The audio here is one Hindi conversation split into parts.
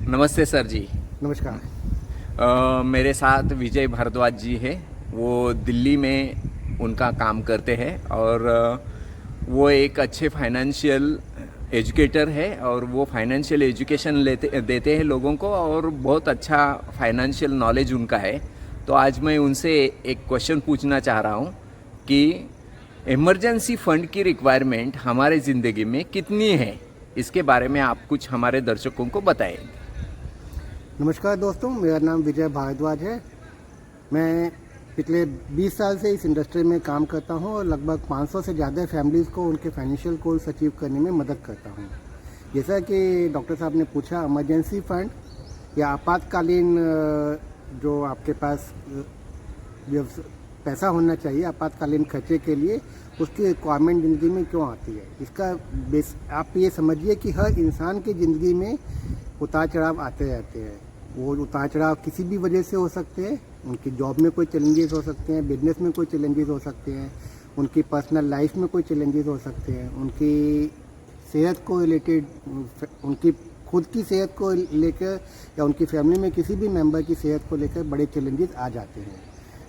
नमस्ते सर जी। नमस्कार। मेरे साथ विजय भारद्वाज जी है। वो दिल्ली में उनका काम करते हैं और वो एक अच्छे फाइनेंशियल एजुकेटर है और वो फाइनेंशियल एजुकेशन देते हैं लोगों को और बहुत अच्छा फाइनेंशियल नॉलेज उनका है। तो आज मैं उनसे एक क्वेश्चन पूछना चाह रहा हूँ कि इमरजेंसी फ़ंड की रिक्वायरमेंट हमारे ज़िंदगी में कितनी है, इसके बारे में आप कुछ हमारे दर्शकों को बताएं। नमस्कार दोस्तों, मेरा नाम विजय भारद्वाज है। मैं पिछले 20 साल से इस इंडस्ट्री में काम करता हूं और लगभग 500 से ज़्यादा फैमिलीज़ को उनके फाइनेंशियल गोल्स अचीव करने में मदद करता हूं। जैसा कि डॉक्टर साहब ने पूछा, इमरजेंसी फ़ंड या आपातकालीन जो आपके पास जो पैसा होना चाहिए आपातकालीन खर्चे के लिए, उसकी रिक्वायरमेंट ज़िंदगी में क्यों आती है, इसका बेस आप ये समझिए कि हर इंसान की ज़िंदगी में उतार चढ़ाव आते रहते हैं। वो उतार चढ़ाव किसी भी वजह से हो सकते हैं। उनकी जॉब में कोई चैलेंजेस हो सकते हैं, बिजनेस में कोई चैलेंजेस हो सकते हैं, उनकी पर्सनल लाइफ में कोई चैलेंजेस हो सकते हैं, उनकी सेहत को रिलेटेड, उनकी खुद की सेहत को लेकर या उनकी फैमिली में किसी भी मेंबर की सेहत को लेकर बड़े चैलेंजेस आ जाते हैं।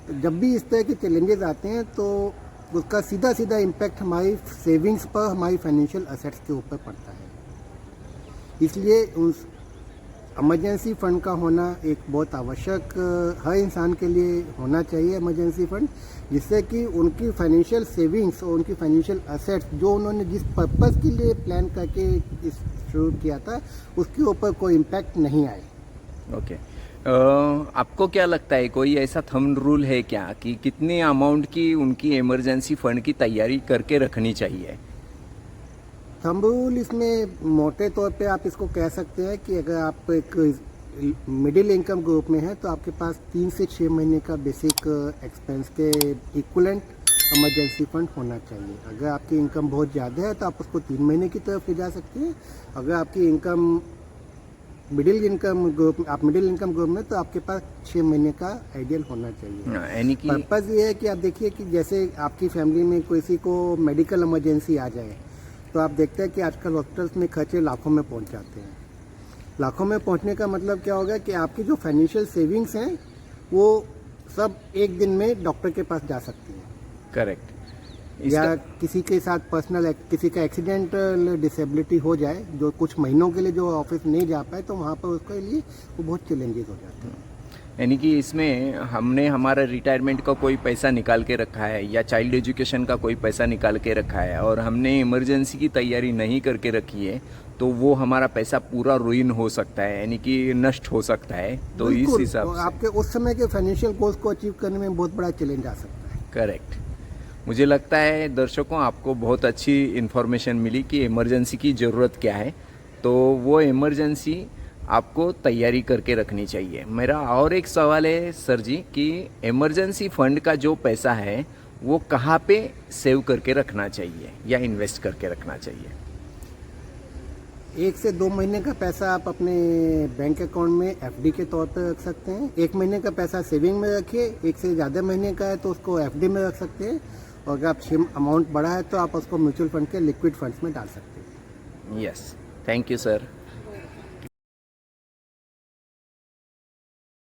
तो जब भी इस तरह के चैलेंजेस आते हैं तो उसका सीधा सीधा इम्पैक्ट हमारी सेविंग्स पर, हमारी फाइनेंशियल असेट्स के ऊपर पड़ता है। इसलिए उस इमरजेंसी फ़ंड का होना एक बहुत आवश्यक, हर इंसान के लिए होना चाहिए इमरजेंसी फ़ंड, जिससे कि उनकी फाइनेंशियल सेविंग्स और उनकी फाइनेंशियल असेट्स जो उन्होंने जिस पर्पस के लिए प्लान करके इस शुरू किया था, उसके ऊपर कोई इम्पैक्ट नहीं आए। ओके। आपको क्या लगता है, कोई ऐसा थंब रूल है क्या कि कितने अमाउंट की उनकी इमरजेंसी फ़ंड की तैयारी करके रखनी चाहिए? थंब रूल इसमें मोटे तौर पे आप इसको कह सकते हैं कि अगर आप एक मिडिल इनकम ग्रुप में हैं तो आपके पास 3 से 6 महीने का बेसिक एक्सपेंस के इक्वलेंट इमरजेंसी फंड होना चाहिए। अगर आपकी इनकम बहुत ज़्यादा है तो आप उसको 3 महीने की तरफ ले जा सकते हैं। अगर आपकी इनकम मिडिल इनकम ग्रुप में तो आपके पास 6 महीने का आइडियल होना चाहिए। पर्पज़ ये है कि आप देखिए कि जैसे आपकी फैमिली में किसी को मेडिकल इमरजेंसी आ जाए तो आप देखते हैं कि आजकल हॉस्पिटल्स में खर्चे लाखों में पहुंच जाते हैं। लाखों में पहुंचने का मतलब क्या होगा कि आपकी जो फाइनेंशियल सेविंग्स हैं वो सब एक दिन में डॉक्टर के पास जा सकती हैं। करेक्ट। या किसी के साथ पर्सनल किसी का एक्सीडेंटल डिसेबिलिटी हो जाए, जो कुछ महीनों के लिए जो ऑफिस नहीं जा पाए, तो वहाँ पर उसके लिए वो बहुत चैलेंजेस हो जाते हैं। यानी कि इसमें हमने हमारा रिटायरमेंट का कोई पैसा निकाल के रखा है या चाइल्ड एजुकेशन का कोई पैसा निकाल के रखा है और हमने इमरजेंसी की तैयारी नहीं करके रखी है, तो वो हमारा पैसा पूरा रुइन हो सकता है, यानी कि नष्ट हो सकता है। तो इस हिसाब से आपके उस समय के फाइनेंशियल गोल्स को अचीव करने में बहुत बड़ा चैलेंज आ सकता है। करेक्ट। मुझे लगता है दर्शकों आपको बहुत अच्छी इन्फॉर्मेशन मिली कि इमरजेंसी की ज़रूरत क्या है, तो वो इमरजेंसी आपको तैयारी करके रखनी चाहिए। मेरा और एक सवाल है सर जी कि इमरजेंसी फंड का जो पैसा है वो कहाँ पे सेव करके रखना चाहिए या इन्वेस्ट करके रखना चाहिए? 1 से 2 महीने का पैसा आप अपने बैंक अकाउंट में एफडी के तौर पर रख सकते हैं। 1 महीने का पैसा सेविंग में रखिए। 1 से ज़्यादा महीने का है तो उसको एफडी में रख सकते हैं, और अगर आप अमाउंट बड़ा है तो आप उसको म्यूचुअल फंड के लिक्विड फंड्स में डाल सकते हैं। Yes, thank you sir.